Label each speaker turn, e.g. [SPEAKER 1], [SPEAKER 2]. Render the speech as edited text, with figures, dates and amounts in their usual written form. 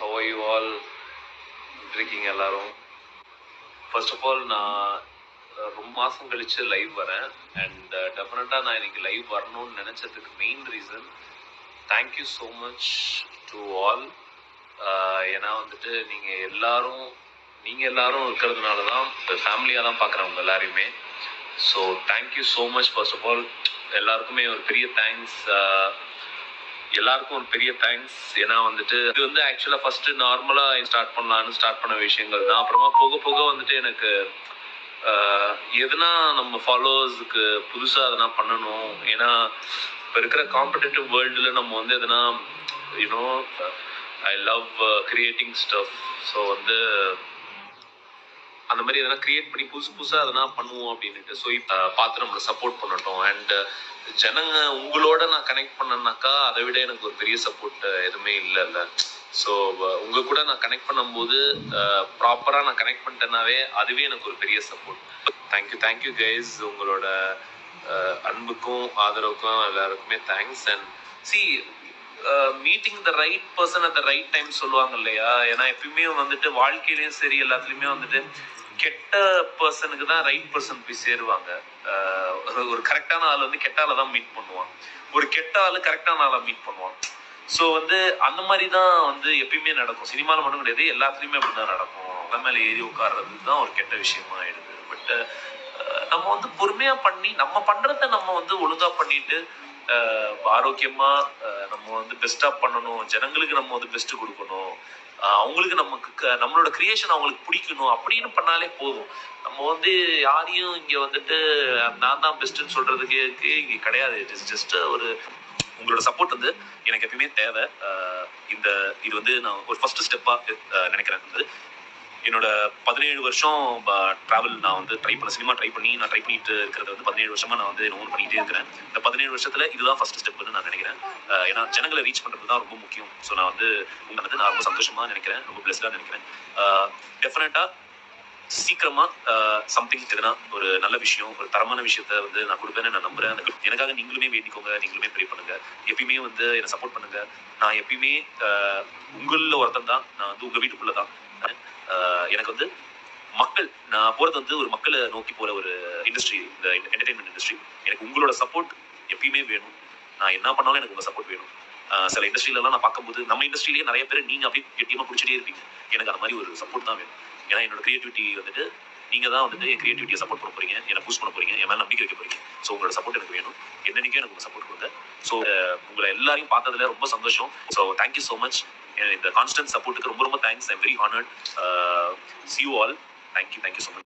[SPEAKER 1] How are you all? இருக்கீங்க எல்லாரும். First of all நான் ரொம்ப மாதம் கழிச்சு லைவ் வரேன். அண்ட் டெஃபினட்டாக நான் இன்னைக்கு லைவ் வரணும்னு நினச்சதுக்கு main reason thank you so much to all. ஏன்னா வந்துட்டு நீங்கள் எல்லாரும் இருக்கிறதுனால தான் ஃபேமிலியாக தான் பார்க்குறவங்க எல்லாரையுமே. So thank you so much. First of all எல்லாருக்குமே ஒரு பெரிய தேங்க்ஸ். எல்லாருக்கும் ஒரு பெரிய தேங்க்ஸ். ஏன்னா வந்துட்டு இது வந்து ஆக்சுவலாக ஃபர்ஸ்ட் நார்மலாக ஸ்டார்ட் பண்ண விஷயங்கள் தான். அப்புறமா போக போக வந்துட்டு எனக்கு எதுனா நம்ம ஃபாலோவர்ஸுக்கு புதுசாக எதனா பண்ணணும். ஏன்னா இப்போ இருக்கிற காம்படிட்டிவ் வேர்ல்டில் நம்ம வந்து எதனா you know I love creating stuff. So வந்து அந்த மாதிரி எதனா கிரியேட் பண்ணி புதுசாக எதனா பண்ணுவோம் அப்படின்ட்டு. ஸோ இப்போ பார்த்து நம்மளை சப்போர்ட் பண்ணட்டும். அண்ட் ஜனங்க உங்களோட நான் கனெக்ட் பண்ணேன்னாக்கா அதை விட எனக்கு ஒரு பெரிய சப்போர்ட் எதுவுமே இல்லைல்ல. ஸோ உங்கள் கூட நான் கனெக்ட் பண்ணும்போது ப்ராப்பராக நான் கனெக்ட் பண்ணிட்டேன்னாவே அதுவே எனக்கு ஒரு பெரிய சப்போர்ட். Thank you guys. உங்களோட அன்புக்கும் ஆதரவுக்கும் எல்லாருக்குமே thanks. And C meeting the right person at the right time சொல்லுவாங்க இல்லையா. ஏன்னா எப்பயுமே வந்துட்டு வாழ்க்கையிலையும் சரி எல்லாத்துலேயுமே வந்துட்டு கெட்ட பர்சனுக்கு தான் ரைட் பர்சன் போய் சேருவாங்க. ஒரு கரெக்டான ஆள் வந்து கெட்ட ஆளை தான் மீட் பண்ணுவான், ஒரு கெட்ட ஆள் கரெக்டான ஆளை மீட் பண்ணுவான். ஸோ வந்து அந்த மாதிரி தான் வந்து எப்பயுமே நடக்கும். சினிமாவில் மட்டும் கிடையாது, எல்லாத்துலேயுமே அப்படி தான் நடக்கும். அதன் மேலே ஏறி உட்கார்றது தான் ஒரு கெட்ட விஷயமா ஆயிடுது. பட் நம்ம வந்து பொறுமையாக பண்ணி நம்ம பண்ணுறத நம்ம வந்து ஒழுங்காக பண்ணிட்டு ஆரோக்கியமா நம்ம வந்து பெஸ்டா பண்ணணும். ஜனங்களுக்கு நம்ம வந்து பெஸ்ட் கொடுக்கணும். அவங்களுக்கு நம்மளோட கிரியேஷன் அவங்களுக்கு பிடிக்கணும் அப்படின்னு பண்ணாலே போதும். நம்ம வந்து யாரையும் இங்க வந்துட்டு நான் தான் பெஸ்ட்ன்னு சொல்றதுக்கு இங்க கிடையாது. இட் இஸ் ஜஸ்ட் ஒரு உங்களோட சப்போர்ட் வந்து எனக்கு எப்பயுமே தேவை. இது வந்து நான் ஒரு ஃபர்ஸ்ட் ஸ்டெப்பா நினைக்கிறேன். என்னோட 17 வருஷம் டிராவல் நான் வந்து சினிமா ட்ரை பண்ணிட்டு இருக்கிறது வந்து 17 வருஷமா நான் வந்து ஓன் பண்ணிட்டே இருக்கிறேன். இந்த 17 வருஷத்துல இதுதான் ஃபர்ஸ்ட் ஸ்டெப்னு நான் நினைக்கிறேன். ஏன்னா ஜனங்களை ரீச் பண்றது தான் ரொம்ப முக்கியம். ஸோ நான் வந்து நான் ரொம்ப சந்தோஷமா நினைக்கிறேன், ரொம்ப பிளஸ்டா நினைக்கிறேன். டெஃபினட்டா சீக்கிரமா சம்திங் எதுனா ஒரு நல்ல விஷயம், ஒரு தரமான விஷயத்த வந்து நான் கொடுப்பேன்னு நான் நம்புறேன். எனக்காக நீங்களுமே வேண்டிக்கோங்க, நீங்களுமே ப்ரே பண்ணுங்க, எப்பயுமே வந்து என்னை சப்போர்ட் பண்ணுங்க. நான் எப்பயுமே உங்களில் ஒருத்தன் தான். நான் வந்து உங்க வீட்டுக்குள்ள தான். எனக்கு வந்து நான் போறது வந்து ஒரு மக்களை நோக்கி போற ஒரு இண்டஸ்ட்ரி, இந்த என்டர்டைன்மெண்ட் இண்டஸ்ட்ரி. எனக்கு உங்களோட சப்போர்ட் எப்பயுமே வேணும். நான் என்ன பண்ணாலும் எனக்கு உங்க சப்போர்ட் வேணும். சில இண்டஸ்ட்ரியிலலாம் நான் பார்க்கும்போது நம்ம இண்டஸ்ட்ரியிலேயே நிறைய பேர் நீங்க அப்படியே கெட்டியமா பிடிச்சிட்டே இருப்பீங்க. எனக்கு அந்த மாதிரி ஒரு சப்போர்ட் தான் வேணும். ஏன்னா என்னோட கிரியேட்டிவிட்டி வந்துட்டு நீங்க தான் வந்துட்டு என் கிரியேட்டிவிட்டியை சப்போர்ட் பண்ண போறீங்க, என்னை பூஸ்ட் பண்ண போறீங்க, என் மேல நம்பிக்கை வைக்க போறீங்க. ஸோ உங்களோட சப்போர்ட் எனக்கு வேணும். என்னன்னைக்கும் எனக்கு உங்க சப்போர்ட் கொடுங்க. ஸோ உங்களை எல்லாரையும் பார்த்ததுல ரொம்ப சந்தோஷம். So thank you so much. இந்த கான்ஸ்டன்ட் சப்போர்ட்டுக்கு ரொம்ப ரொம்ப thanks. I am very honoured. See you all. Thank you so much.